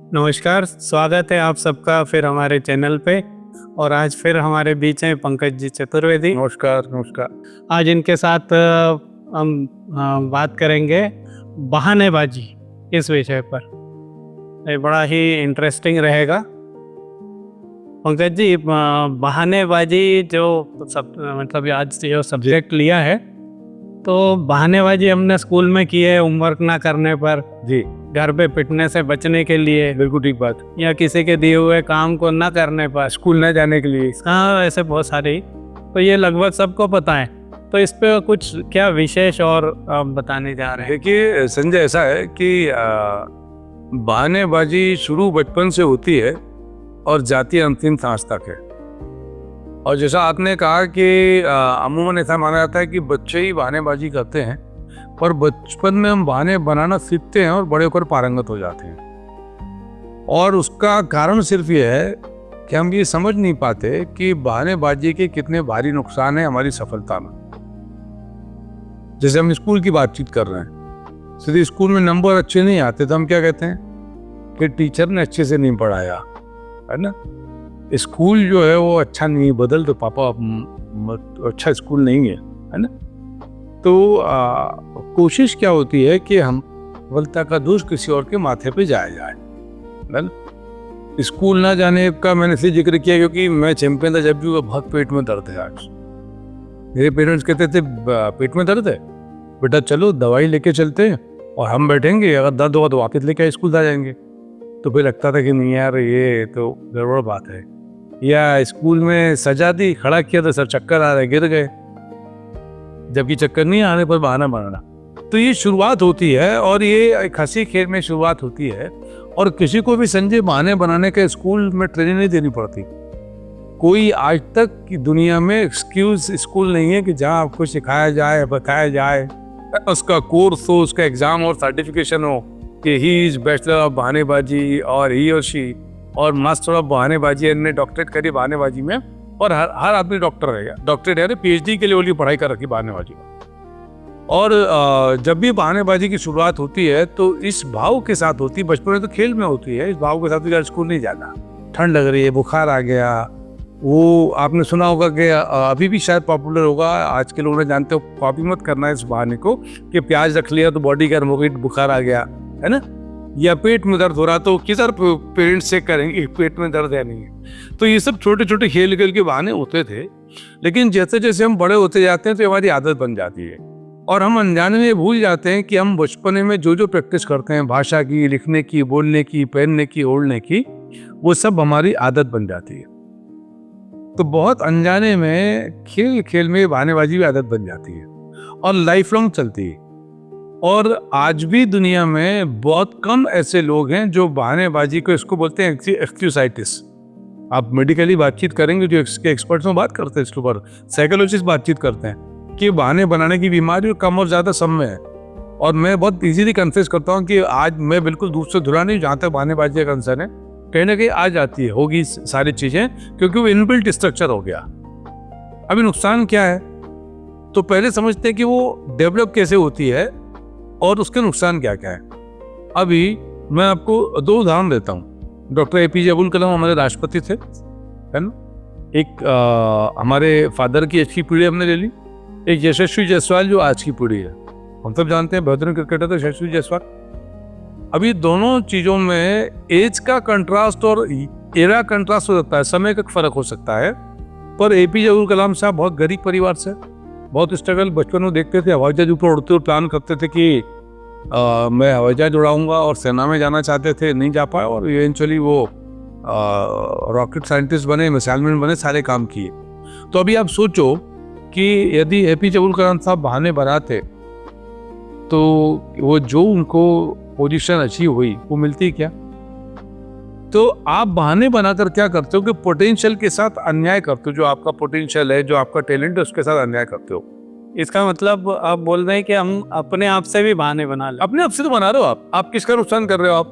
नमस्कार, स्वागत है आप सबका फिर हमारे चैनल पे। और आज फिर हमारे बीच हैं पंकज जी चतुर्वेदी। नमस्कार नमस्कार। आज इनके साथ हम बात करेंगे बहानेबाजी इस विषय पर। ये बड़ा ही इंटरेस्टिंग रहेगा। पंकज जी, बहानेबाजी जो मतलब आज जो सब्जेक्ट लिया है, तो बहानेबाजी हमने स्कूल में की है होमवर्क ना करने पर, जी घर पे पिटने से बचने के लिए, बिल्कुल ठीक बात। या किसी के दिए हुए काम को ना करने पर, स्कूल न जाने के लिए। हाँ ऐसे बहुत सारे। तो ये लगभग सबको पता है। तो इस पे कुछ क्या विशेष और आप बताने जा रहे हैं? देखिए संजय, ऐसा है कि बहानेबाजी शुरू बचपन से होती है और जाती है अंतिम सांस तक है। और जैसा आपने कहा कि अमूमन ऐसा माना जाता है कि बच्चे ही बहानेबाजी करते हैं, पर बचपन में हम बहाने बनाना सीखते हैं और बड़े होकर पारंगत हो जाते हैं। और उसका कारण सिर्फ ये है कि हम ये समझ नहीं पाते कि बहानेबाजी के कितने भारी नुकसान हैं हमारी सफलता में। जैसे हम स्कूल की बातचीत कर रहे हैं, सीधे स्कूल में नंबर अच्छे नहीं आते तो हम क्या कहते हैं कि टीचर ने अच्छे से नहीं पढ़ाया, है ना। स्कूल जो है वो अच्छा नहीं, बदल तो पापा, अच्छा स्कूल नहीं है ना। तो कोशिश क्या होती है कि हम सफलता का दोष किसी और के माथे पे जाया जाए, है ना। स्कूल ना जाने का मैंने इसलिए जिक्र किया क्योंकि मैं चैंपियन था जब भी बहुत पेट में दर्द है। आज मेरे पेरेंट्स कहते थे पेट में दर्द है बेटा, चलो दवाई लेके चलते हैं और हम बैठेंगे, अगर दर्द होगा तो वापस लेके स्कूल आ जाएंगे। तो फिर लगता था कि नहीं यार, ये तो गड़बड़ बात है। या स्कूल में सजा दी, खड़ा किया तो सर चक्कर आ रहे, गिर गए, जबकि चक्कर नहीं आने पर बहाना बनाना। तो ये शुरुआत होती है और ये एक हंसी खेल में शुरुआत होती है। और किसी को भी संजय बहाने बनाने के स्कूल में ट्रेनिंग नहीं देनी पड़ती। कोई आज तक की दुनिया में एक्सक्यूज स्कूल नहीं है कि जहाँ आपको सिखाया जाए, बताया जाए, उसका कोर्स हो, उसका एग्जाम और सर्टिफिकेशन हो कि ही इज बैचलर ऑफ बहानेबाजी और ही और शी और मास्टर ऑफ बहानेबाजी, ने डॉक्टरेट करी बहानेबाजी में। और हर आदमी डॉक्टर रहेगा, डॉक्टरेट है पीएचडी के लिए वाली पढ़ाई कर रखी बहानेबाजी में। और जब भी बहानेबाजी की शुरुआत होती है तो इस भाव के साथ होती है, बचपन में तो खेल में होती है, इस भाव के साथ स्कूल नहीं जाना, ठंड लग रही है, बुखार आ गया। वो आपने सुना होगा कि अभी भी शायद पॉपुलर होगा, आज के लोग ने जानते हो, कॉपी मत करना इस बहाने को कि प्याज रख लिया तो बॉडी गर्म हो गई, बुखार आ गया, है ना। या पेट में दर्द हो रहा तो किधर पेरेंट्स चेक करेंगे पेट में दर्द है नहीं है। तो ये सब छोटे छोटे खेल खेल के बहाने होते थे। लेकिन जैसे जैसे हम बड़े होते जाते हैं तो हमारी आदत बन जाती है और हम अनजाने में भूल जाते हैं कि हम बचपन में जो जो प्रैक्टिस करते हैं, भाषा की, लिखने की, बोलने की, पहनने की, ओढ़ने की, वो सब हमारी आदत बन जाती है। तो बहुत अनजाने में खेल खेल में बहानेबाजी भी आदत बन जाती है और लाइफ लॉन्ग चलती है। और आज भी दुनिया में बहुत कम ऐसे लोग हैं जो बहानेबाजी को, इसको बोलते हैं एक्सक्यूसाइटिस। आप मेडिकली बातचीत करेंगे, जो इसके एक्सपर्ट्स में बात करते हैं, इसके ऊपर साइकोलॉजिस्ट बातचीत करते हैं कि बहाने बनाने की बीमारी कम और ज़्यादा सब में है। और मैं बहुत इजीली कन्फेस करता हूँ कि आज मैं बिल्कुल दूर से धुरा नहीं, जहाँ तक बहानेबाजी का कंसर्न है, कहीं ना कहीं आ जाती है, होगी सारी चीज़ें, क्योंकि वो इनबिल्ट स्ट्रक्चर हो गया। अभी नुकसान क्या है, तो पहले समझते हैं कि वो डेवलप कैसे होती है और उसके नुकसान क्या क्या है। अभी मैं आपको दो उदाहरण देता हूँ। डॉक्टर एपीजे अब्दुल कलाम हमारे राष्ट्रपति थे, है ना। एक हमारे फादर की अच्छी पीढ़ी हमने ले ली, एक यशस्वी जायसवाल जो आज की पीढ़ी है। हम सब जानते हैं बेहतरीन क्रिकेटर तो यशस्वी जायसवाल। अभी दोनों चीज़ों में एज का कंट्रास्ट और एरा कंट्रास्ट हो सकता है, समय का फर्क हो सकता है। पर एपीजे अब्दुल कलाम साहब बहुत गरीब परिवार से, बहुत स्ट्रगल, बचपन में देखते थे, हवाई जहाज ऊपर उड़ते हुए प्लान करते थे कि मैं हवाई जहाज उड़ाऊंगा, और सेना में जाना चाहते थे, नहीं जा पाए, और इवेंचुअली वो रॉकेट साइंटिस्ट बने, मिसाइल मैन बने, सारे काम किए। तो अभी आप सोचो कि यदि एपीजे अब्दुल कलाम साहब बहाने बनाते तो वो जो उनको पोजीशन अचीव हुई वो मिलती क्या। तो आप बहाने बनाकर क्या करते हो कि पोटेंशियल के साथ अन्याय करते हो। जो आपका पोटेंशियल है, जो आपका टैलेंट है, उसके साथ अन्याय करते हो। इसका मतलब आप बोल रहे हैं कि हम अपने आप से भी बहाने बना ले। अपने आप से तो बना रहे हो आप किसका नुकसान कर रहे हो। आप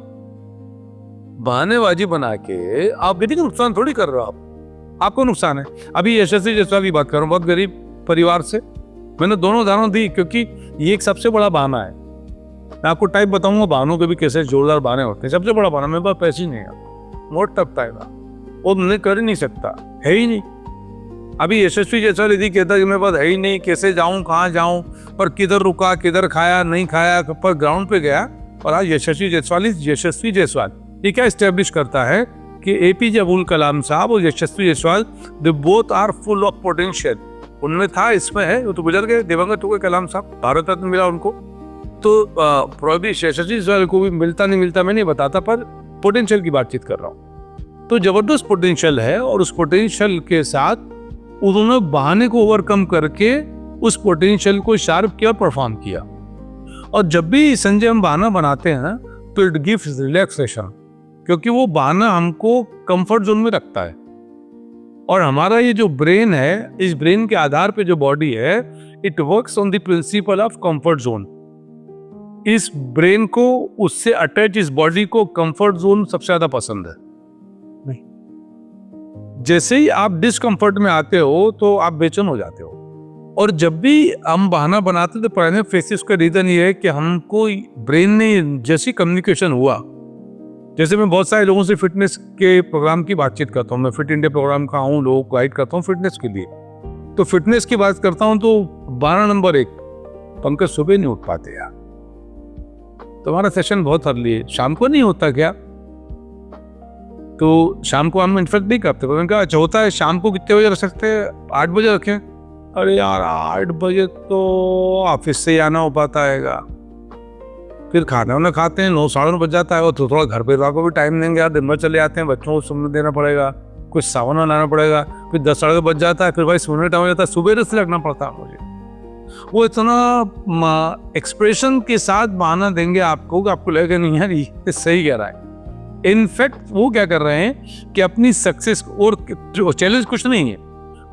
बहानेबाजी बना के आप किसी का नुकसान थोड़ी कर रहे हो, आपको नुकसान है। अभी यशस्वी जायसवाल की बात कर रहा हूँ, बहुत गरीब परिवार से। मैंने दोनों उदाहरण दी क्योंकि ये एक सबसे बड़ा बहाना है। मैं आपको टाइप बताऊंगा बहानों के भी कैसे जोरदार बहाने होते हैं। सबसे बड़ा बहाना मेरे पास पैसे ही नहीं है, मोट टपता है ना, वो मैं कर ही नहीं सकता, है ही नहीं। अभी यशस्वी जायसवाल यदि कहता कि मेरे पास है ही नहीं, कैसे जाऊं, कहाँ जाऊं, पर किधर रुका, किधर खाया, नहीं खाया, पर ग्राउंड पे गया। और आज यशस्वी जायसवाल ये क्या स्टैब्लिश करता है कि एपीजे अब्दुल कलाम साहब और Yashasvi Jaiswal they both are full of potential. उनमें था, इसमें है, वो तो गुजर गए, दिवंगत हो गए कलाम साहब, भारत रत्न मिला उनको। तो प्रॉब्लम यशस्वी जायसवाल को भी मिलता नहीं मिलता मैं नहीं बताता, पर पोटेंशियल की बातचीत कर रहा हूँ। तो जबरदस्त पोटेंशियल है, और उस पोटेंशियल के साथ उन्होंने बहाने को ओवरकम करके उस पोटेंशियल को शार्प किया और परफॉर्म किया। और जब भी संजय हम बहाना बनाते हैं तो इट गिव्स रिलैक्सेशन, क्योंकि वो बहाना हमको कंफर्ट जोन में रखता है। और हमारा ये जो ब्रेन है, इस ब्रेन के आधार पे जो बॉडी है, it works on the principle of comfort zone. इस ब्रेन को, उससे अटैच इस बॉडी को कंफर्ट जोन सबसे ज्यादा पसंद है। जैसे ही आप डिस्कंफर्ट में आते हो तो आप बेचैन हो जाते हो। और जब भी हम बहाना बनाते तो पहले फेसिस का रीजन ये है कि हमको ब्रेन ने जैसी कम्युनिकेशन हुआ, जैसे मैं बहुत सारे लोगों से फिटनेस के प्रोग्राम की बातचीत करता हूँ, मैं फिट इंडिया प्रोग्राम का हूँ, लोगों को गाइड करता हूँ फिटनेस के लिए। तो फिटनेस की बात करता हूँ तो 12 नंबर 1, पंकज सुबह नहीं उठ पाते यार, तुम्हारा सेशन बहुत अर्ली है, शाम को नहीं होता क्या? तो शाम को हम इन्फेक्ट नहीं करते। मैंने कहा अच्छा होता है, शाम को कितने बजे रख सकते हैं? 8 बजे रखें। अरे यार 8 बजे तो ऑफिस से ही आना हो पाता है, फिर खाना वाना खाते हैं 9 साढ़े 9 बज जाता है, और तो थोड़ा घर परिवार को भी टाइम देंगे यार, दिन भर चले आते हैं, बच्चों को सुनने देना पड़ेगा, कुछ सामान लाना पड़ेगा, फिर 10 साढ़े 10 बज जाता है, फिर भाई सोने टाइम हो जाता है, सुबह से लगना पड़ता है मुझे। वो इतना एक्सप्रेशन के साथ बहाना देंगे आपको कि आपको लगेगा नहीं यार ये सही कह रहा है। इनफैक्ट वो क्या कर रहे हैं कि अपनी सक्सेस, और चैलेंज कुछ नहीं है,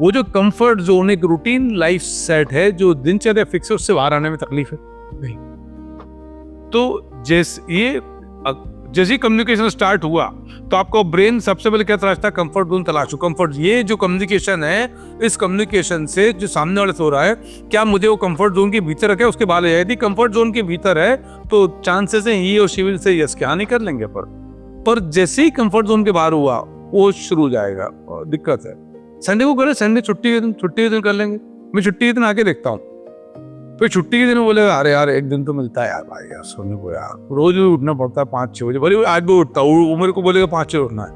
वो जो कंफर्ट जोन, एक रूटीन लाइफ सेट है, जो दिनचर्या फिक्स है, उससे बाहर आने में तकलीफ है नहीं। तो जैसी कम्युनिकेशन स्टार्ट हुआ तो आपको ब्रेन सबसे पहले क्या तलाशता है? Comfort zone तलाशो। कंफर्ट, ये जो कम्युनिकेशन है, इस कम्युनिकेशन से जो सामने वाले से हो रहा है, क्या मुझे वो कंफर्ट जोन के भीतर रखे, उसके बाहर है। यदि कंफर्ट जोन के भीतर है तो चांसेस है ही और सिविल से यस क्या नहीं कर लेंगे, पर जैसे ही कंफर्ट जोन के बाहर हुआ वो शुरू हो जाएगा और दिक्कत है। संडे को करें, संडे छुट्टी के दिन कर लेंगे, मैं छुट्टी के दिन आके देखता हूँ, फिर छुट्टी के दिन बोलेगा अरे यार एक दिन तो मिलता है यार भाई यार सोने को, यार रोज उठना पड़ता है 5-6 बजे, बोले आज भी उठता हूँ, वो मेरे को बोलेगा 5 बजे उठना है,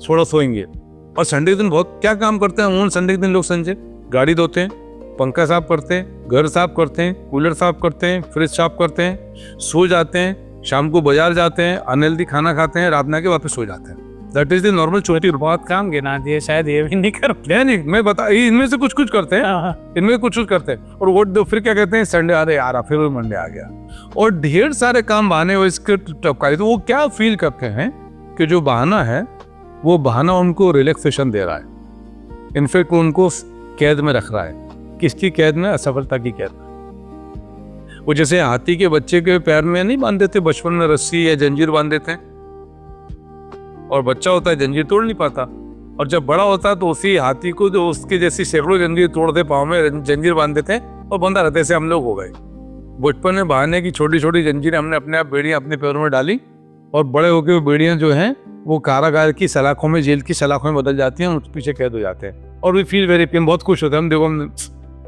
थोड़ा सोएंगे। और संडे के दिन बहुत क्या काम करते हैं उन संडे के दिन लोग? संजय गाड़ी धोते हैं, पंखा साफ करते हैं, घर साफ करते हैं, कूलर साफ करते हैं, फ्रिज साफ करते हैं, सो जाते हैं, शाम को बाजार जाते हैं, अनहेल्दी खाना खाते हैं, रात में आके वापस सो जाते हैं। दैट इज द नॉर्मल छोटी। बहुत काम गिना दिए, शायद ये भी नहीं कर नहीं, मैं बता, इनमें से कुछ करते हैं, इनमें कुछ करते हैं, और वो फिर क्या कहते हैं संडे, अरे यार फिर मंडे आ गया, और ढेर सारे काम बहाने हुए इसके टपकाए। तो वो क्या फील करते हैं कि जो बहाना है वो बहाना उनको रिलैक्सेशन दे रहा है, इनफैक्ट उनको कैद में रख रहा है। किसकी कैद में? असफलता की कैद में। वो जैसे हाथी के बच्चे के पैर में नहीं बांध देते बचपन में रस्सी या जंजीर बांध देते हैं, और बच्चा होता है जंजीर तोड़ नहीं पाता, और जब बड़ा होता है तो उसी हाथी को जो उसके जैसी सैकड़ों जंजीर तोड़ दे, पाँव में जंजीर बांध देते हैं और बंधा रहते। ऐसे हम लोग हो गए, बचपन में बहाने की छोटी छोटी जंजीरें हमने अपने आप बेड़ियां अपने पैरों में डाली, और बड़े होकर वो बेड़ियां जो हैं वो कारागार की सलाखों में, जेल की सलाखों में बदल जाती हैं, उस पीछे कैद हो जाते हैं, और वी फील वेरी पेन, बहुत खुश होते हैं हम, देखो हम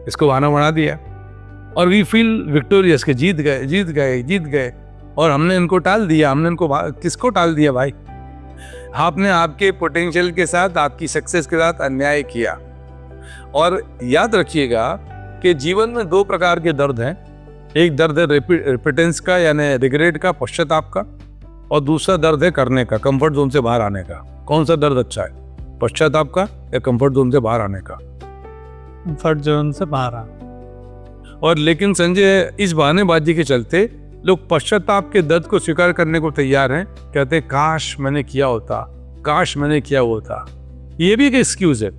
इसको बहाना बना दिया, और वी फील विक्टोरियस के जीत गए, और हमने इनको टाल दिया। हमने इनको किसको टाल दिया भाई? आपने आपके पोटेंशियल के साथ, आपकी सक्सेस के साथ अन्याय किया। और याद रखिएगा कि जीवन में 2 प्रकार के दर्द हैं, एक दर्द है रिपिटेंस का यानी रिग्रेट का, पश्चाताप का, और दूसरा दर्द है करने का, कंफर्ट जोन से बाहर आने का। कौन सा दर्द अच्छा है, पश्चाताप का या कंफर्ट जोन से बाहर आने का? कंफर्ट जोन से बाहर आ। और लेकिन संजय इस बहानेबाजी के चलते लोग पश्चाताप के दर्द को स्वीकार करने को तैयार हैं, कहते हैं काश मैंने किया होता, काश मैंने किया होता। ये भी एक एक्सक्यूज है।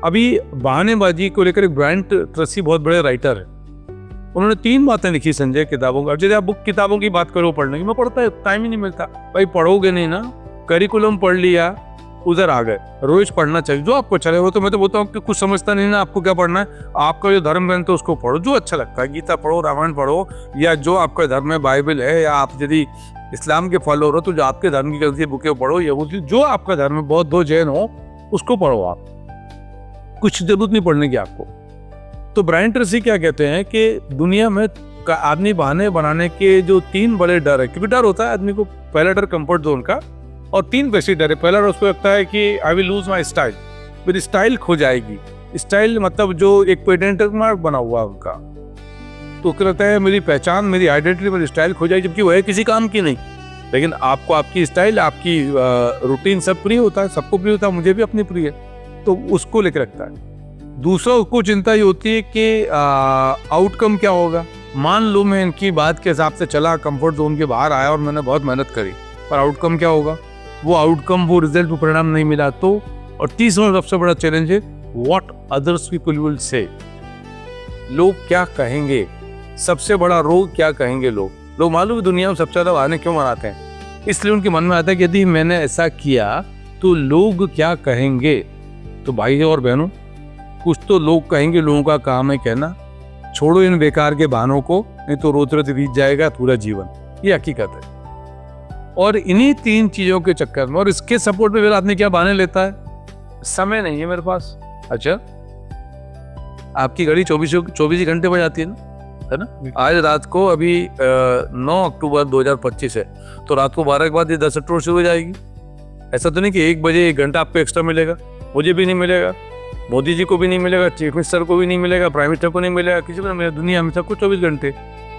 अभी बहानेबाजी को लेकर एक ब्रायन ट्रेसी बहुत बड़े राइटर है, उन्होंने 3 बातें लिखी संजय किताबों का। जैसे आप बुक किताबों की बात करो पढ़ने की, मैं पढ़ता है टाइम ही नहीं मिलता। भाई पढ़ोगे नहीं ना, करिकुलम पढ़ लिया, उधर आ गए। रोज पढ़ना चाहिए जो आपको अच्छा लगे। वो तो मैं तो बोलता हूँ कि कुछ समझता नहीं ना, आपको क्या पढ़ना है, आपका जो धर्म ग्रंथ है उसको पढ़ो, जो अच्छा लगता है, गीता पढ़ो, रामायण पढ़ो, या जो आपका धर्म है बाइबल है, या आप यदि इस्लाम के फॉलोअर हो तो जो आपके धर्म की ग्रंथी बुकें पढ़ो, यहूदी जो आपका धर्म है, बौद्ध हो, जैन हो, उसको पढ़ो। आप कुछ जरूरत नहीं पढ़ने की आपको। तो ब्रायन ट्रेसी क्या कहते हैं कि दुनिया में आदमी बहाने बनाने के जो 3 बड़े डर है, क्योंकि डर होता है आदमी को। पहला डर कंफर्ट जोन का, और 3 वैसे डर है। पहला डर उसको लगता है कि I will lose my style, मेरी स्टाइल खो जाएगी। स्टाइल मतलब जो एक पेटेंट मार्क बना हुआ उनका, तो उसको लगता है मेरी पहचान, मेरी आइडेंटिटी, मेरी स्टाइल खो जाएगी, जबकि वो है किसी काम की नहीं। लेकिन आपको आपकी स्टाइल, आपकी रूटीन सब प्रिय होता है, सबको प्रिय होता है, मुझे भी अपनी प्रिय है, तो उसको लेकर रखता है। दूसरा उसको चिंता ये होती है कि आउटकम क्या होगा। मान लो मैं इनकी बात के हिसाब से चला, कंफर्ट जोन के बाहर आया और मैंने बहुत मेहनत करी, पर आउटकम क्या होगा, वो आउटकम, वो रिजल्ट, वो परिणाम नहीं मिला तो। और तीसरा सबसे बड़ा चैलेंज है what others people will say, लोग क्या कहेंगे। सबसे बड़ा रोग क्या कहेंगे लोग मालूम दुनिया में सबसे ज्यादा बहाने क्यों मनाते हैं, इसलिए उनके मन में आता है कि यदि मैंने ऐसा किया तो लोग क्या कहेंगे। तो भाई और बहनों, कुछ तो लोग कहेंगे, लोगों का काम है कहना। छोड़ो इन बेकार के बहानों को, नहीं तो रोते रोते बीत जाएगा पूरा जीवन, ये हकीकत है। और इन्हीं 3 चीजों के चक्कर में, और इसके सपोर्ट में फिर आदमी क्या बहाने लेता है, समय नहीं है मेरे पास। अच्छा, आपकी घड़ी 24 घंटे बजाती है ना। आज रात को अभी 9 अक्टूबर 2025 है, तो रात को 12 के बाद ये 10 अक्टूबर शुरू हो जाएगी। ऐसा तो नहीं कि 1 बजे 1 घंटा आपको एक्स्ट्रा मिलेगा, मुझे भी नहीं मिलेगा, मोदी जी को भी नहीं मिलेगा, चीफ मिनिस्टर को भी नहीं मिलेगा, प्राइम मिनिस्टर को नहीं मिलेगा, किसी को नहीं मिलेगा। दुनिया में सबको 24 घंटे,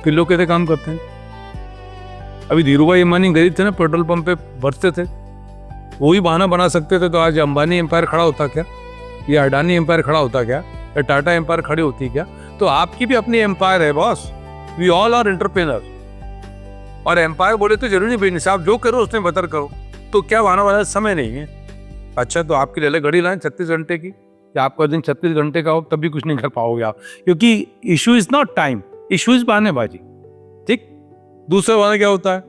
फिर लोग कैसे काम करते हैं। अभी धीरूभाई अंबानी गरीब थे ना, पेट्रोल पंप पे भरते थे, वही बहाना बना सकते थे तो आज अंबानी एम्पायर खड़ा होता क्या, या अडानी एम्पायर खड़ा होता क्या, या टाटा एम्पायर खड़ी होती क्या। तो आपकी भी अपनी एम्पायर है boss, we all are entrepreneur. और एम्पायर बोले तो जरूरी नहीं, बेनिसाब जो करो उसमें बेहतर करो। तो क्या बहाना वाला समय नहीं है। अच्छा, तो आपकी ले ले घड़ी लाएं 36 घंटे की, या आपका दिन 36 घंटे का हो तब भी कुछ नहीं कर पाओगे आप, क्योंकि issue is not time, issue is बहानेबाजी। ठीक। दूसरा बहाना क्या होता है,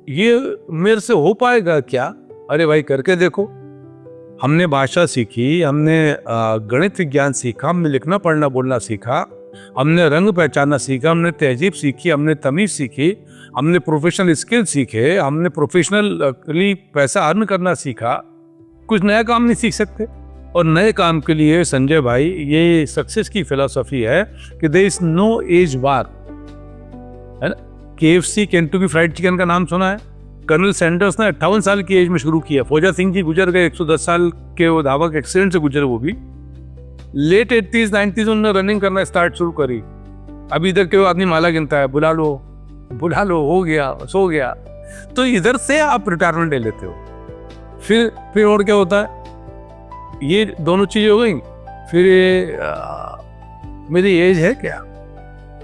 ये मेरे से हो पाएगा क्या। अरे भाई करके देखो। हमने भाषा सीखी, हमने गणित विज्ञान सीखा, हमने लिखना पढ़ना बोलना सीखा, हमने रंग पहचानना सीखा, हमने तहजीब सीखी, हमने तमीज सीखी, हमने प्रोफेशनल स्किल सीखे, हमने प्रोफेशनली पैसा अर्न करना सीखा। कुछ नया काम नहीं सीख सकते। और नए काम के लिए संजय भाई, ये सक्सेस की फिलॉसफी है कि देयर इज नो एज बार, है ना। KFC, केंटुकी फ्राइड चिकन का नाम सुना है। कर्नल सैंडर्स ने 58 साल की एज में शुरू किया। फौजा सिंह जी गुजर गए 110 साल के वो धावक एक्सीडेंट से गुजरे, वो भी लेट 80s 90s उन्होंने रनिंग करना स्टार्ट शुरू करी। अभी इधर के आदमी माला गिनता है, बुला लो हो गया, सो गया। तो इधर से आप रिटायरमेंट ले लेते हो। फिर और क्या होता है, ये दोनों चीजें हो गई। फिर मेरी एज है क्या,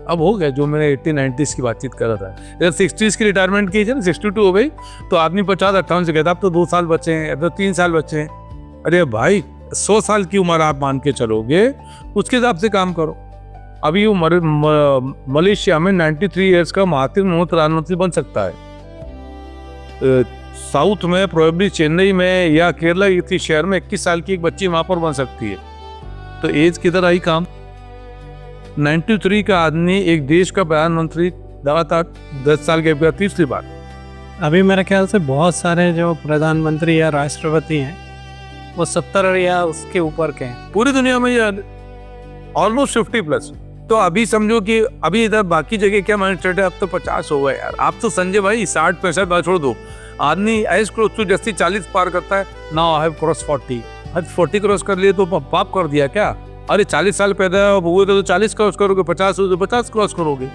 अब हो गया जो मैंने 80-90s की बातचीत कर रहा था। इधर 60s की रिटायरमेंट की है ना, 62 हो गई, तो आदमी 50-58 से कहता अब तो 2 साल बचे हैं, अब तो 3 साल बचे हैं। अरे भाई 100 साल की उम्र आप मान के चलोगे, उसके हिसाब से काम करो। अभी वो मलेशिया में 93 ईयर्स का महातिर प्रधानमंत्री बन सकता है। साउथ में प्रोबेबली चेन्नई में या केरला किसी शहर में 21 साल की एक बच्ची वहां पर बन सकती है। तो एज किधर आई काम। 93 का आदमी एक देश का प्रधानमंत्री लगातार 10 साल के बाद तीसरी बार। अभी मेरे ख्याल से बहुत सारे जो प्रधानमंत्री या राष्ट्रपति हैं वो 70 या उसके ऊपर के हैं पूरी दुनिया में, यार ऑलमोस्ट 50+। तो अभी समझो कि अभी इधर बाकी जगह क्या माइंड सेट है, अब तो 50 हो गए यार। आप तो संजय भाई 60-65 बात छोड़ दो, आदमी एज क्रॉस टू जैसे 40 पार करता है। नाउ आई हैव क्रॉस 40, अब 40 क्रॉस कर लिए तो पाप कर दिया क्या। अरे 40 साल पैदा हुए तो 40 क्रॉस करोगे, 50 हुए तो 50 क्रॉस करोगे।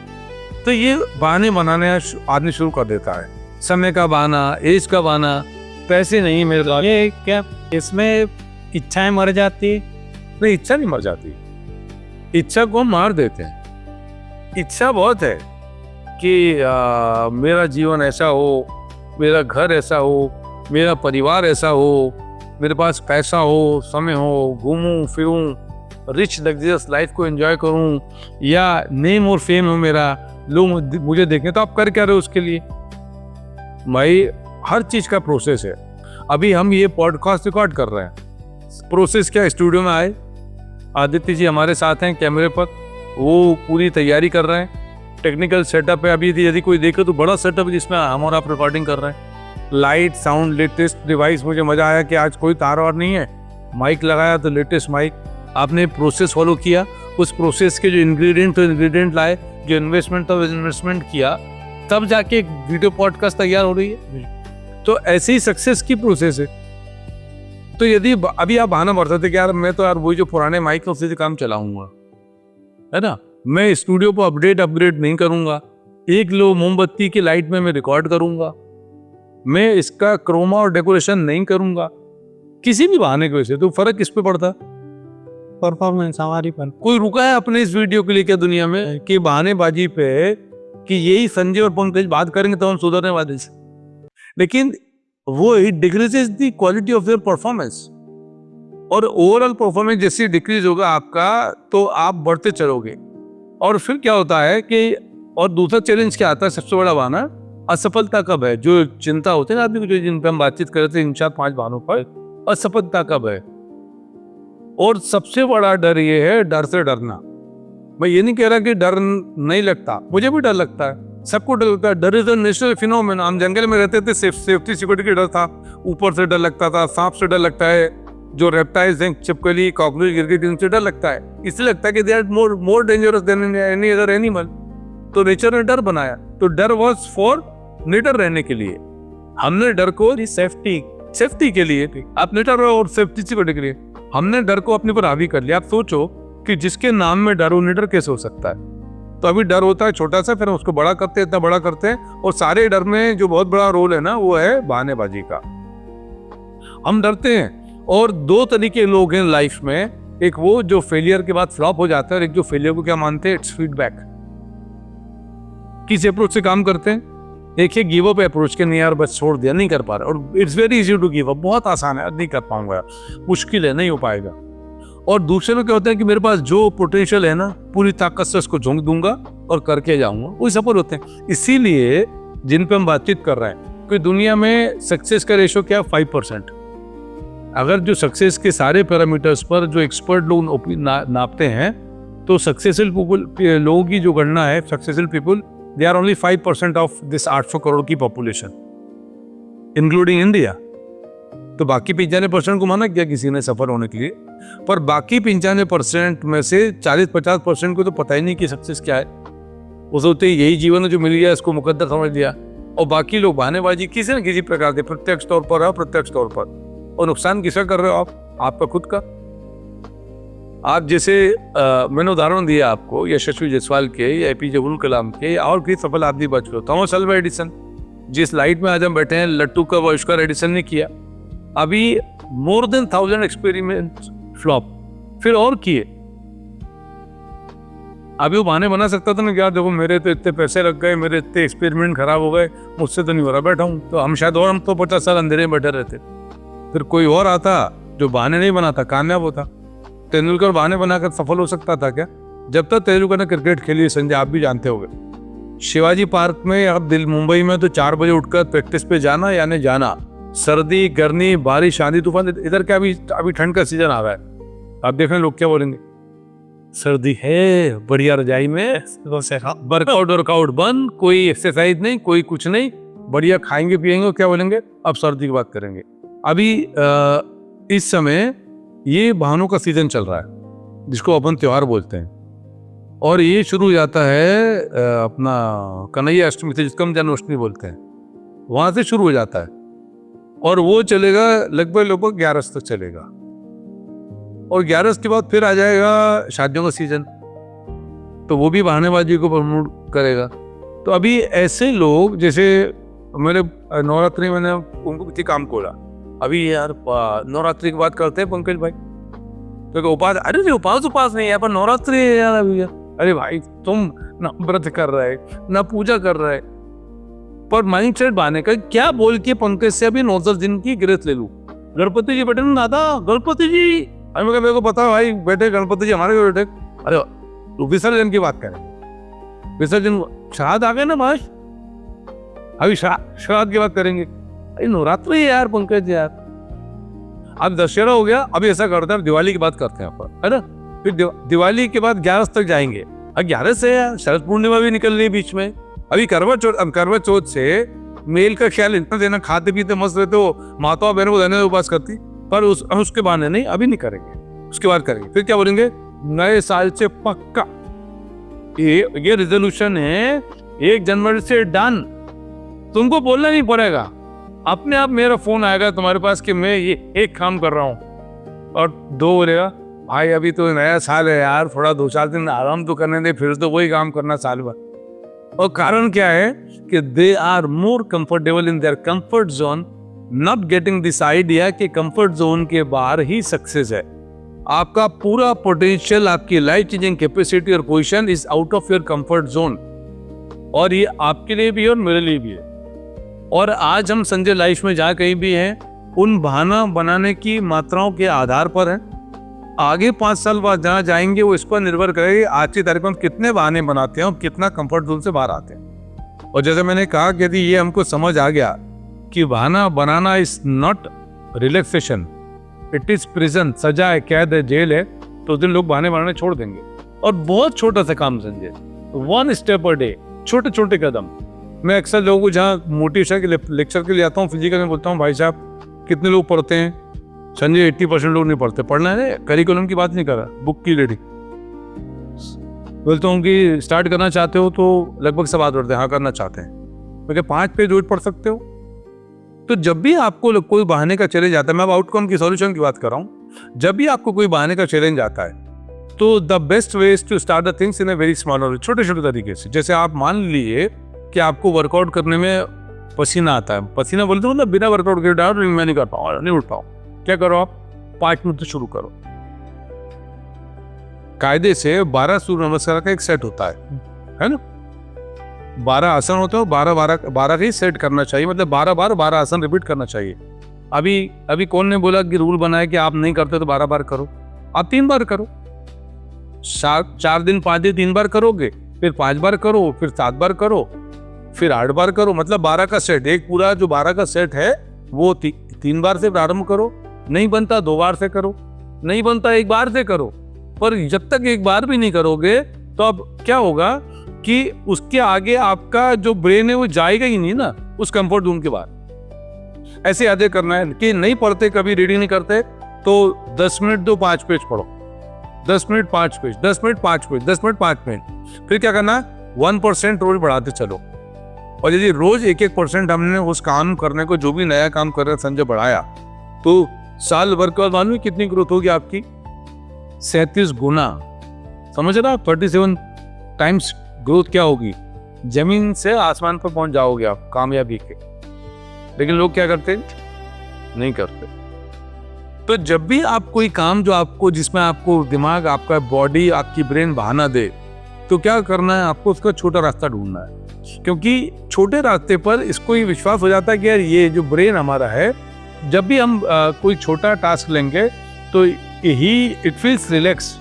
तो ये बहाने बनाने आदमी शुरू कर देता है, समय का बहाना, एज का बहाना, पैसे नहीं मिल रहा। ये क्या इसमें इच्छाएं मर जाती? नहीं, इच्छा नहीं मर जाती, इच्छा को मार देते हैं। इच्छा बहुत है कि मेरा जीवन ऐसा हो, मेरा घर ऐसा हो, मेरा परिवार ऐसा हो, मेरे पास पैसा हो, समय हो, घूमूं फिरूं, रिच लग्जरियस लाइफ को एंजॉय करूं, या नेम और फेम हो मेरा, लोग मुझे देखें। तो आप कर क्या रहे हो उसके लिए भाई, हर चीज का प्रोसेस है। अभी हम ये पॉडकास्ट रिकॉर्ड कर रहे हैं। प्रोसेस क्या, स्टूडियो में आए, आदित्य जी हमारे साथ हैं कैमरे पर, वो पूरी तैयारी कर रहे हैं। टेक्निकल सेटअप है, अभी यदि कोई देखे तो बड़ा सेटअप है जिसमें हम और आप रिकॉर्डिंग कर रहे हैं। Light, sound, latest device. मुझे मजा आया कि आज कोई तार वार नहीं है, माइक लगाया तो लेटेस्ट माइक। आपने प्रोसेस फॉलो किया, उस प्रोसेस के जो इंग्रेडिएंट लाए, जो इन्वेस्टमेंट किया, तब जाके एक वीडियो पॉडकास्ट तैयार हो रही है। तो ऐसी ही सक्सेस की प्रोसेस है। तो यदि अभी आप बहाना मारते थे कि यार मैं तो यार वही जो पुराने माइक है उसी से काम चलाऊंगा, है ना, मैं स्टूडियो को अपग्रेड नहीं करूंगा, एक लो मोमबत्ती की लाइट में मैं रिकॉर्ड करूंगा, मैं इसका क्रोमा और डेकोरेशन नहीं करूंगा, किसी भी बहाने की वजह से, तो फर्क किस पे पड़ता? परफॉर्मेंस हमारी पर। कोई रुका है अपने इस वीडियो के लिए क्या दुनिया में कि बहानेबाजी पे कि यही संजय और पंकज बात करेंगे तो हम सुधरने वाले से? लेकिन वो it decreases the quality of their performance, और ओवरऑल परफॉर्मेंस जैसे डिक्रीज होगा आपका तो आप बढ़ते चलोगे। और फिर क्या होता है कि, और दूसरा चैलेंज क्या आता है, सबसे बड़ा बहाना असफलता कब है। जो चिंता होती है ना आदमी को, जो जिन पे हम बातचीत कर रहे थे इन 4-5 बहानों पर, असफलता कब है। और सबसे बड़ा डर ये है, डर से डरना। मैं ये नहीं कह रहा कि डर नहीं लगता, मुझे भी डर लगता है, सबको डर लगता है। डर इज अ नेचुरल फिनोमेना। हम जंगल में रहते थे, सेफ्टी सिक्योरिटी का डर था, ऊपर से डर लगता था, सांप से डर लगता है, जो रेप्टाइल्स हैं, छिपकली, कॉकरोच, गिरगिट, इनसे डर लगता है। इसलिए लगता है कि they are more dangerous than any other animal. तो नेचर ने डर बनाया, तो डर वाज फॉर निडर रहने के लिए। हमने डर को सेफ्टी के लिए, आप निडर और सेफ्टी सिक्योरिटी के लिए हमने डर को अपने पर हावी कर लिया। आप सोचो कि जिसके नाम में डर हो, निडर कैसे हो सकता है? तो अभी डर होता है छोटा सा, फिर हम उसको बड़ा करते हैं, इतना बड़ा करते हैं, और सारे डर में जो बहुत बड़ा रोल है ना, वो है बहानेबाजी का। हम डरते हैं। और दो तरीके के लोग हैं लाइफ में, एक वो जो फेलियर के बाद फ्लॉप हो जाता है, और एक जो फेलियर को क्या मानते हैं, इट्स फीडबैक। किस अप्रोच से काम करते हैं? एक है गिव अप अप्रोच के, नहीं यार बस छोड़ दिया, नहीं कर पा रहा, और it's very easy to give up, बहुत आसान है, नहीं कर पाऊंगा, मुश्किल है, नहीं हो पाएगा। और दूसरे लोग क्या होते हैं कि मेरे पास जो पोटेंशियल है ना, पूरी ताकत से उसको झोंक दूंगा और करके जाऊंगा, वो सफल होते हैं। इसीलिए जिन पे हम बातचीत कर रहे हैं कि दुनिया में सक्सेस का रेशो क्या है, 5%। अगर जो सक्सेस के सारे पैरामीटर्स पर जो एक्सपर्ट लोग नापते हैं, तो सक्सेसफुल लोगों की जो गणना है, successful people, they are only 5% of this 800 crore की पॉपुलेशन, इंक्लूडिंग इंडिया। तो बाकी 95% को माना क्या किसी ने सफल होने के लिए, पर बाकी 95% में से 40-50% को तो पता ही नहीं कि सक्सेस क्या है। वो सोचते यही जीवन है जो मिल गया, इसको मुकद्दर समझ लिया। और बाकी लोग बहानेबाजी किसी न किसी प्रकार के, प्रत्यक्ष तौर पर और अप्रत्यक्ष तौर पर। और नुकसान किसका कर रहे हो आप? आपका खुद का। आप जैसे मैंने उदाहरण दिया आपको यशस्वी जायसवाल के, या एपीजे अब्दुल कलाम के, और भी सफल आदमी बच गए। थॉमस अल्वा एडिसन, जिस लाइट में आज हम बैठे हैं, लट्टू का आविष्कार एडिसन ने किया। अभी मोर देन 1000 एक्सपेरिमेंट फ्लॉप, फिर और किए। अभी वो बहाने बना सकता था ना, क्या देखो मेरे तो इतने पैसे लग गए, मेरे इतने एक्सपेरिमेंट खराब हो गए, मुझसे तो नहीं हो रहा, बैठा हूँ। तो हम शायद, और हम तो 50 साल अंधेरे में बैठे रहते। फिर कोई और आता जो बहाने नहीं बनाता, कामयाब होता। तेंदुलकर बहाने बनाकर सफल हो सकता था क्या? जब तक तेंदुलकर ने क्रिकेट खेली, संजय आप भी जानते होंगे, शिवाजी पार्क में या मुंबई में तो 4 बजे उठकर प्रैक्टिस पे जाना, यानी जाना, सर्दी, गर्मी, बारिश, आंधी तूफान। इधर क्या अभी ठंड का सीजन आ रहा है, आप देख रहे हैं लोग क्या बोलेंगे, सर्दी है, बढ़िया रजाई में, वर्कआउट बंद, कोई एक्सरसाइज नहीं, कोई कुछ नहीं, बढ़िया खाएंगे पिएंगे, क्या बोलेंगे, अब सर्दी की बात करेंगे। अभी इस समय ये बहानों का सीजन चल रहा है, जिसको अपन त्योहार बोलते हैं, और ये शुरू हो जाता है अपना कन्हैया अष्टमी से, जिसको हम जन्माष्टमी बोलते हैं, वहां से शुरू हो जाता है, और वो चलेगा लगभग 11 तक चलेगा। और 11 के बाद फिर आ जाएगा शादियों का सीजन, तो वो भी बहानेबाजी को प्रमोट करेगा। तो अभी ऐसे लोग, जैसे मेरे नवरात्रि में उनको किसी काम खोला, अभी यार नवरात्रि की बात करते हैं पंकज भाई, तो उपास, अरे उपास नहीं है, पर नवरात्रि है यार अभी। अरे भाई तुम ना व्रत कर रहे, ना पूजा कर रहे, पर माइंड सेट बाने का क्या बोल के पंकज से अभी 9-10 दिन की गिरफ्त ले लूं। गणपति जी बैठे ना दादा, गणपति जी, अरे मेरे को पता है भाई, बैठे गणपति जी हमारे बैठे। अरे विसर्जन की बात करें, विसर्जन श्राद्ध आ गए ना भाई, अभी श्राद्ध की बात करेंगे। अरे नवरात्रि है यार पंकज यार, अब दशहरा हो गया, अभी ऐसा करते हैं दिवाली की बात करते हैं अपन, है ना। फिर दिवाली के बाद 11 तक जाएंगे, अब 11 से शरद पूर्णिमा भी निकल रही है बीच में। अभी करवा चौथ से मेल का ख्याल इतना देना, खाते पीते मस्त रहते हो, माता बहनों को देने उपास करती, पर उसके बहाने नहीं, अभी नहीं करेंगे, उसके बाद करेंगे। फिर क्या बोलेंगे, नए साल से पक्का ये रिजोल्यूशन है 1 जनवरी से डन, तुमको बोलना नहीं पड़ेगा, अपने आप मेरा फोन आएगा तुम्हारे पास कि मैं ये एक काम कर रहा हूँ। और 2 बोलेगा, भाई अभी तो नया साल है यार, थोड़ा 2-4 दिन आराम तो करने दे, फिर तो वही काम करना साल भर। और कारण क्या है कि they are more comfortable in their comfort zone, not getting this idea कि कंफर्ट जोन के बाहर ही सक्सेस है। आपका पूरा पोटेंशियल, आपकी लाइफ चेंजिंग कैपेसिटी और position is out of your comfort zone, और ये आपके लिए भी है और मेरे लिए भी है। और आज हम संजय लाइफ में जहाँ कहीं भी हैं, उन बहाना बनाने की मात्राओं के आधार पर है। आगे 5 साल बाद जहाँ जाएंगे वो इस पर निर्भर करेगा आज की तारीख में कितने बहाने बनाते हैं और कितना कंफर्ट जोन से बाहर आते हैं। और जैसे मैंने कहा कि यदि ये हमको समझ आ गया कि बहाना बनाना is not relaxation, it is prison, सजा है, कैद है, जेल है, तो उस दिन लोग बहाने बनाने छोड़ देंगे। और बहुत छोटा सा काम संजय, 1 स्टेप पर डे, छोटे छोटे कदम। मैं अक्सर लोगों को जहाँ मोटिवेशन के लेक्चर के लिए आता हूँ फिजिकल में, बोलता हूँ भाई साहब कितने लोग पढ़ते हैं? संजय 80% लोग नहीं पढ़ते। पढ़ना है, करिकुलम की बात नहीं कर रहा, बुक की रीडिंग। बोलता हूँ कि स्टार्ट करना चाहते हो तो लगभग सब हाथ उठते हैं, हाँ करना चाहते हैं। मैं 5 पेज रोज पढ़ सकते हो। तो जब भी आपको कोई बहाने का चैलेंज आता है, मैं अब आउटकम की सॉल्यूशन की बात कर रहा हूँ, जब भी आपको कोई बहाने का चैलेंज आता है तो the best way is to start the things in a very small, छोटे छोटे तरीके से। जैसे आप मान लीजिए कि आपको वर्कआउट करने में पसीना आता है, पसीना बोलते हो मतलब बिना वर्कआउट के डाउट मैं नहीं कर पाऊँ, नहीं उठ पाऊँ, क्या करो आप 5 मिनट से शुरू करो। कायदे से 12 सूर्य नमस्कार का एक सेट होता है ना, 12 आसन होते हैं, 12 ही सेट करना चाहिए, मतलब 12 बार 12 आसन रिपीट करना चाहिए। अभी कौन ने बोला कि रूल बनाया कि आप नहीं करते तो 12 बार करो? आप 3 बार करो, 4 दिन 5 दिन 3 बार करोगे, फिर 5 बार करो, फिर 7 बार करो, फिर 8 बार करो, मतलब 12 का सेट, एक पूरा जो 12 का सेट है वो 3 बार से प्रारंभ करो। नहीं बनता 2 बार से करो, नहीं बनता 1 बार से करो। पर जब तक 1 बार भी नहीं करोगे तो अब क्या होगा कि उसके आगे आपका जो ब्रेन है वो जाएगा ही नहीं ना उस कंफर्ट जोन के बाद। ऐसे याद करना है कि नहीं पढ़ते, कभी रीडिंग नहीं करते, तो 10 मिनट दो 5 पेज पढ़ो, 10 minute 5 page, 10 minute 5 page, 10 minute 5 minute. फिर क्या करना, 1% रोज बढ़ाते चलो। और यदि रोज 1% हमने उस काम करने को, जो भी नया काम कर रहे संजय, बढ़ाया, तो साल भर के बाद मालूम कितनी ग्रोथ होगी आपकी? 37 गुना। समझ रहा, 37 टाइम्स ग्रोथ क्या होगी? जमीन से आसमान पर पहुंच जाओगे आप कामयाबी के। लेकिन लोग क्या करते? नहीं करते। तो जब भी आप कोई काम जो आपको, जिसमें आपको दिमाग, आपका बॉडी, आपकी ब्रेन बहाना दे, तो क्या करना है, आपको उसका छोटा रास्ता ढूंढना है। क्योंकि छोटे रास्ते पर इसको ये विश्वास हो जाता है कि यार ये जो ब्रेन हमारा है, जब भी हम कोई छोटा टास्क लेंगे तो इट फील्स रिलैक्स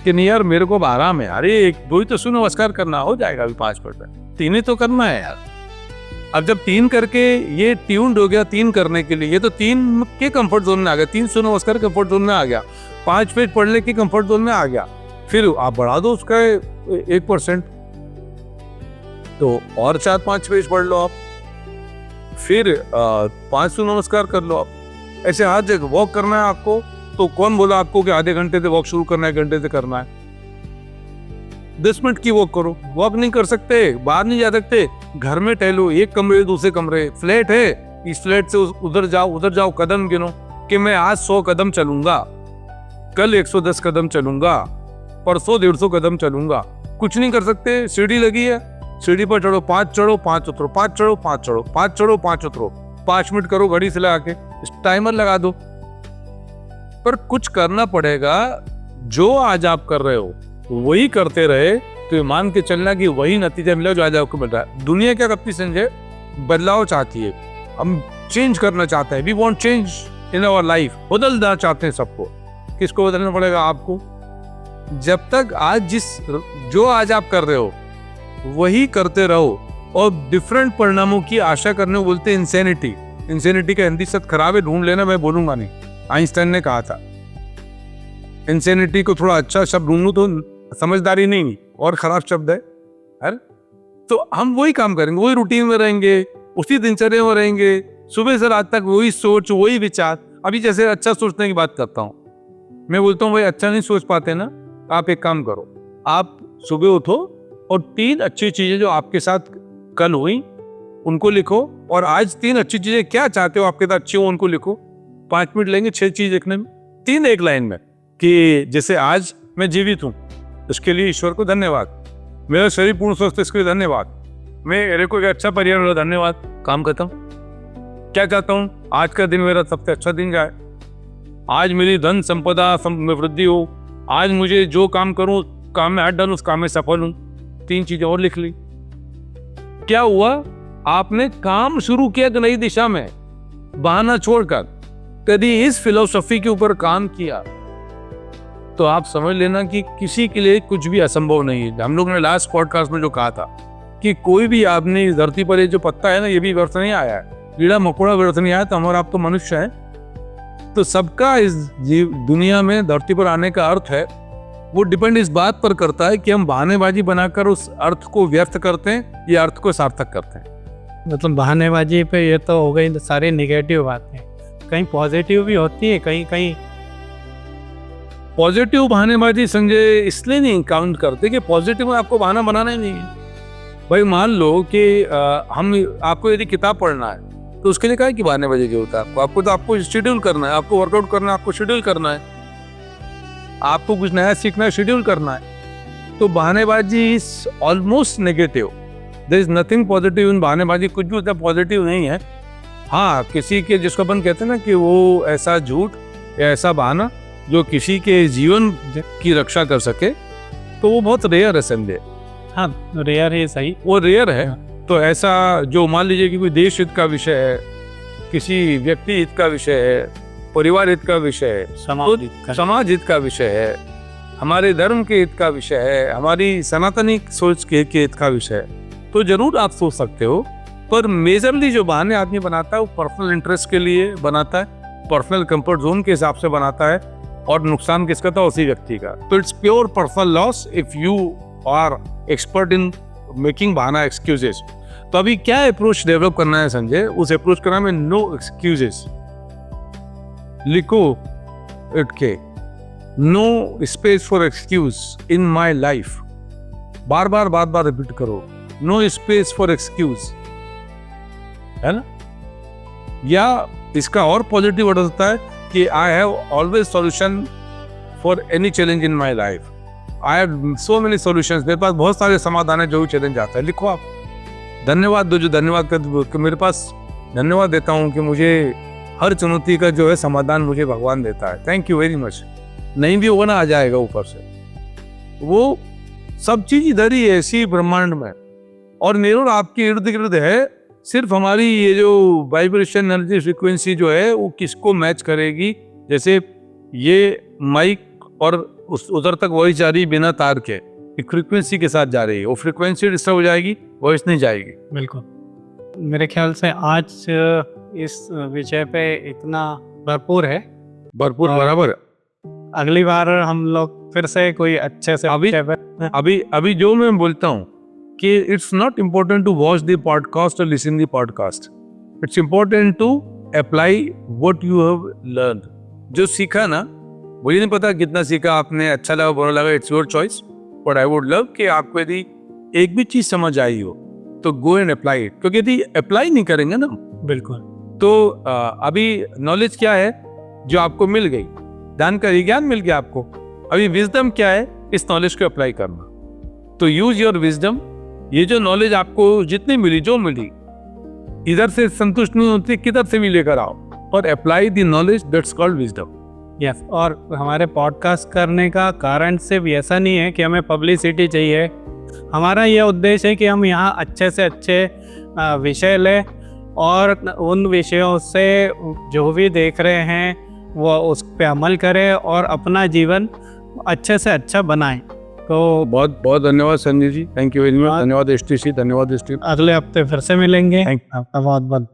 कि नहीं यार मेरे को आराम है, अरे 2 ही तो सूर्य नमस्कार करना, हो जाएगा अभी 5 मिनट, 3 ही तो करना है यार। अब जब 3 करके ये ट्यून्ड हो गया 3 करने के लिए, ये तो 3 के कंफर्ट जोन में आ गया, 3 सूर्य नमस्कार कंफर्ट जोन में आ गया, 5 पेज पढ़ने के कंफर्ट जोन में आ गया। फिर आप बढ़ा दो उसका 1%, तो और 4-5 पेज पढ़ लो आप, फिर 5 सूर्य नमस्कार कर लो आप। ऐसे हर जगह वॉक करना है आपको, तो कौन बोला आपको कि आधे घंटे से वॉक शुरू करना है, 1 घंटे से करना है? 10 मिनट की वॉक करो। वॉक नहीं कर सकते, बाहर नहीं जा सकते, घर में टहलो, एक कमरे दूसरे कमरे, फ्लैट है, इस फ्लैट से उधर जाओ, कदम गिनो कि मैं आज 100 कदम चलूंगा, कल 110 कदम चलूंगा, परसों 150 कदम चलूंगा। कुछ नहीं कर सकते, सीढ़ी लगी है, सीढ़ी पर चढ़ो, 5 चढ़ो 5 उतरो, 5 चढ़ो 5 चढ़ो, 5 चढ़ो 5 उतरो, 5 मिनट करो घड़ी से लगा के, टाइमर लगा दो। पर कुछ करना पड़ेगा। जो आज आप कर रहे हो वही करते रहे तो मान के चलना कि वही नतीजा मिला जो आज आपको मिल रहा है। दुनिया क्या करती संजय? बदलाव चाहती है, हम चेंज करना चाहते हैं, we want change in our life, बदलना चाहते हैं सबको। किसको बदलना पड़ेगा? आपको। जब तक जो आज आप कर रहे हो वही करते रहो और डिफरेंट परिणामों की आशा करने को बोलते हैं इंसेनिटी। इंसेनिटी का हिंदी शब्द खराब है, ढूंढ लेना, मैं बोलूंगा नहीं। आइंस्टाइन ने कहा था। इंसेनिटी को थोड़ा अच्छा शब्द ढूंढूं तो समझदारी नहीं और खराब शब्द है। तो हम वही काम करेंगे, वही रूटीन में रहेंगे, उसी दिनचर्या में रहेंगे, सुबह से रात तक वही सोच, वही विचार। अभी जैसे अच्छा सोचने की बात करता हूँ, मैं बोलता हूँ भाई अच्छा नहीं सोच पाते ना, आप एक काम करो, आप सुबह उठो और 3 अच्छी चीजें जो आपके साथ कल हुई उनको लिखो, और आज 3 अच्छी चीजें क्या चाहते हो आपके साथ अच्छी हो उनको लिखो। 5 मिनट लेंगे 6 चीज लिखने में, 3 एक लाइन में, कि जैसे आज मैं जीवित हूँ इसके लिए ईश्वर को धन्यवाद, मेरा शरीर पूर्ण स्वस्थ है इसके लिए धन्यवाद, मेरे को एक अच्छा परिवार मिला धन्यवाद, काम खत्म। क्या चाहता हूँ, आज का दिन मेरा सबसे अच्छा दिन जाए, आज मेरी धन संपदा में वृद्धि हो, आज मुझे जो काम करूँ काम में हाथ डालूं उस काम में सफल हूँ। 3 चीजें और लिख ली। क्या हुआ, आपने काम शुरू किया एक नई दिशा में, बहाना छोड़कर कभी इस फिलोसफी के ऊपर काम किया तो आप समझ लेना कि किसी के लिए कुछ भी असंभव नहीं है। हम लोग ने लास्ट पॉडकास्ट में जो कहा था कि कोई भी आपने इस धरती पर ये जो पत्ता है ना, ये भी व्यर्थ नहीं आया है, कीड़ा मकोड़ा व्यर्थ नहीं आया, तो हमारा आप तो मनुष्य है। तो सबका इस दुनिया में धरती पर आने का अर्थ है, वो डिपेंड इस बात पर करता है कि हम बहानेबाजी बनाकर उस अर्थ को व्यर्थ करते हैं या अर्थ को सार्थक करते हैं। मतलब बहानेबाजी पे ये तो हो गई सारी नेगेटिव बातें, कहीं पॉजिटिव भी होती है, कहीं कहीं पॉजिटिव बहानेबाजी संजय इसलिए नहीं काउंट करते कि पॉजिटिव में आपको बहाना बनाना ही नहीं है। भाई मान लो कि हम आपको यदि किताब पढ़ना है तो उसके लिए क्या बहानेबाजी की होता है आपको तो आपको शेड्यूल करना है, आपको वर्कआउट करना है, आपको शेड्यूल करना है, आपको कुछ नया सीखना है, शेड्यूल करना है। तो बहानेबाजी is almost negative, there is nothing positive in बहानेबाजी, कुछ भी उतना पॉजिटिव नहीं है। हाँ, किसी के जिसको अपन कहते हैं ना कि वो ऐसा झूठ या ऐसा बहाना जो किसी के जीवन की रक्षा कर सके, तो वो बहुत रेयर है संजय। हाँ, रेयर है, सही, वो रेयर है। तो ऐसा जो मान लीजिए कि कोई देश हित का विषय है, किसी व्यक्ति हित का विषय है, परिवार हित का विषय है, समाज हित का विषय है, हमारे धर्म के हित का विषय है, हमारी सनातनी सोच के हित का विषय है, तो जरूर आप सोच सकते हो। पर मेजरली जो बहाने आदमी बनाता है वो पर्सनल इंटरेस्ट के लिए बनाता है, पर्सनल कंफर्ट जोन के हिसाब से बनाता है, और नुकसान किसका था, उसी व्यक्ति का। तो it's pure personal loss if you are expert in making बहाना एक्सक्यूजेस। तो अभी क्या अप्रोच डेवलप करना है संजय, उस अप्रोच का नाम है नो एक्सक्यूजेस। लिखो इट के, no space for excuse in my life, बार बार रिपीट करो, नो स्पेस फॉर एक्सक्यूज, है ना। या इसका और पॉजिटिव वर्ड होता है कि I have always solution for any challenge in my life, I have so many solutions, मेरे पास बहुत सारे समाधान है जो भी चैलेंज आता है। लिखो आप, धन्यवाद दो, जो धन्यवाद कर मेरे पास धन्यवाद देता हूँ कि मुझे हर चुनौती का जो है समाधान मुझे भगवान देता है, थैंक यू वेरी मच। नहीं भी होगा ना, आ जाएगा ऊपर से, वो सब चीज इधर ही है इसी ब्रह्मांड में, और मिरर आपके इर्द गिर्द है। सिर्फ हमारी ये जो वाइब्रेशन एनर्जी फ्रीक्वेंसी जो है वो किसको मैच करेगी, जैसे ये माइक और उधर तक वॉइस जा रही बिना तार के, एक फ्रीक्वेंसी के साथ जा रही है, वो फ्रीक्वेंसी डिस्टर्ब हो जाएगी, वॉइस नहीं जाएगी। बिल्कुल, मेरे ख्याल से आज इस विषय पे इतना भरपूर है, भरपूर बराबर। अगली बार हम लोग फिर से कोई अच्छे से अभी जो मैं बोलता हूँ कि it's not important to watch the podcast और listen the podcast, it's important to apply what you have learn. जो सीखा ना, मुझे नहीं पता कितना सीखा आपने, अच्छा लगा बुरा लगा, it's your choice, but I would love कि आपको यदि एक भी चीज समझ आई हो तो गो एंड अप्लाई इट, क्योंकि यदि अप्लाई नहीं करेंगे ना, बिल्कुल, तो अभी नॉलेज क्या है जो आपको मिल गई, जानकारी ज्ञान मिल गया आपको, अभी विजडम क्या है, इस नॉलेज को अप्लाई करना। तो यूज योर विजडम, ये जो नॉलेज आपको जितनी मिली, जो मिली, इधर से संतुष्ट नहीं होती, किधर से भी लेकर आओ और apply the knowledge, that's called wisdom. Yes, और हमारे पॉडकास्ट करने का कारण सिर्फ ऐसा नहीं है कि हमें पब्लिसिटी चाहिए, हमारा यह उद्देश्य है कि हम यहाँ अच्छे से अच्छे विषय लें और उन विषयों से जो भी देख रहे हैं वो उस पर अमल करें और अपना जीवन अच्छे से अच्छा बनाएं। तो बहुत बहुत धन्यवाद Sanjay ji, thank you very much, धन्यवाद एसटीसी, धन्यवाद एसटी। अगले हफ्ते फिर से मिलेंगे, आपका बहुत बहुत